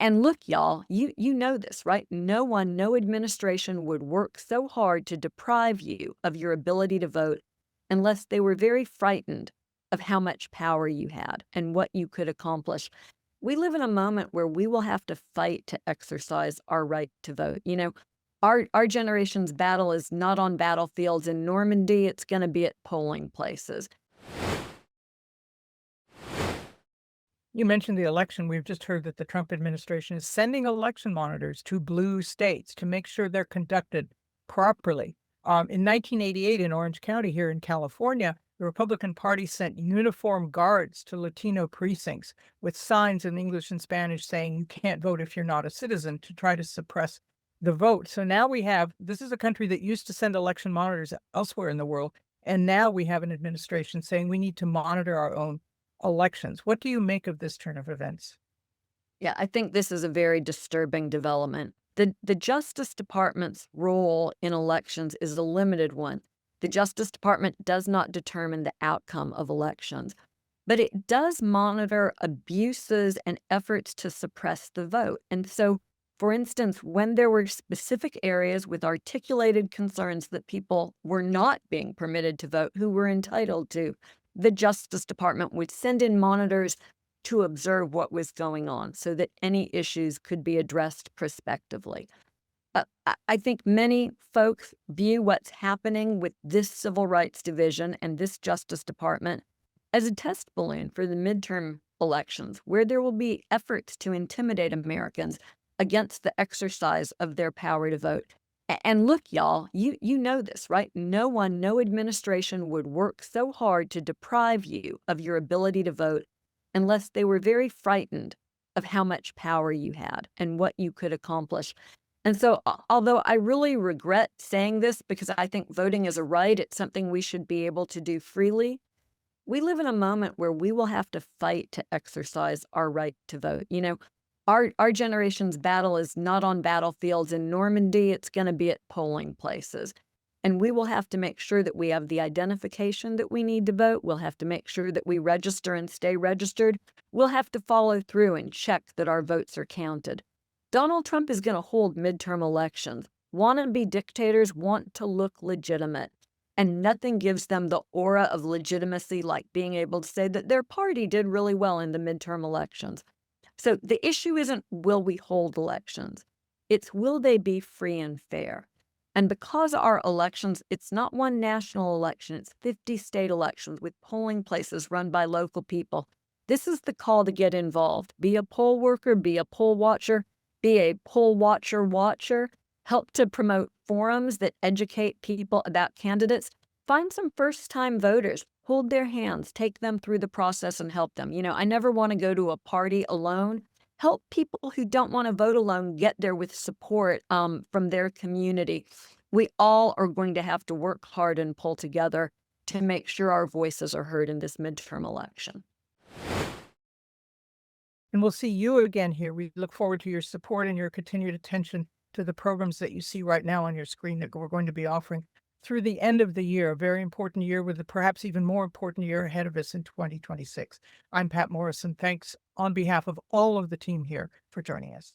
And look, y'all, you know this, right? No administration would work so hard to deprive you of your ability to vote unless they were very frightened of how much power you had and what you could accomplish. We live in a moment where we will have to fight to exercise our right to vote. Our generation's battle is not on battlefields in Normandy, it's going to be at polling places. You mentioned the election. We've just heard that the Trump administration is sending election monitors to blue states to make sure they're conducted properly. In 1988, in Orange County here in California, the Republican Party sent uniformed guards to Latino precincts with signs in English and Spanish saying you can't vote if you're not a citizen, to try to suppress the vote. So now this is a country that used to send election monitors elsewhere in the world. And now we have an administration saying we need to monitor our own elections. What do you make of this turn of events? Yeah, I think this is a very disturbing development. The Justice Department's role in elections is a limited one. The Justice Department does not determine the outcome of elections, but it does monitor abuses and efforts to suppress the vote. And so, for instance, when there were specific areas with articulated concerns that people were not being permitted to vote who were entitled to, the Justice Department would send in monitors to observe what was going on so that any issues could be addressed prospectively. I think many folks view what's happening with this Civil Rights Division and this Justice Department as a test balloon for the midterm elections, where there will be efforts to intimidate Americans against the exercise of their power to vote. And look, y'all, you know this, right? No administration would work so hard to deprive you of your ability to vote unless they were very frightened of how much power you had and what you could accomplish. And so, although I really regret saying this because I think voting is a right, it's something we should be able to do freely. We live in a moment where we will have to fight to exercise our right to vote. Our generation's battle is not on battlefields in Normandy, it's going to be at polling places. And we will have to make sure that we have the identification that we need to vote. We'll have to make sure that we register and stay registered. We'll have to follow through and check that our votes are counted. Donald Trump is going to hold midterm elections. Wannabe dictators want to look legitimate. And nothing gives them the aura of legitimacy like being able to say that their party did really well in the midterm elections. So the issue isn't will we hold elections? It's will they be free and fair? And because our elections, it's not one national election, it's 50 state elections with polling places run by local people. This is the call to get involved. Be a poll worker, be a poll watcher, be a poll watcher. Help to promote forums that educate people about candidates. Find some first-time voters, hold their hands, take them through the process and help them. I never want to go to a party alone. Help people who don't want to vote alone get there with support from their community. We all are going to have to work hard and pull together to make sure our voices are heard in this midterm election. And we'll see you again here. We look forward to your support and your continued attention to the programs that you see right now on your screen that we're going to be offering through the end of the year, a very important year with a perhaps even more important year ahead of us in 2026. I'm Pat Morrison. Thanks on behalf of all of the team here for joining us.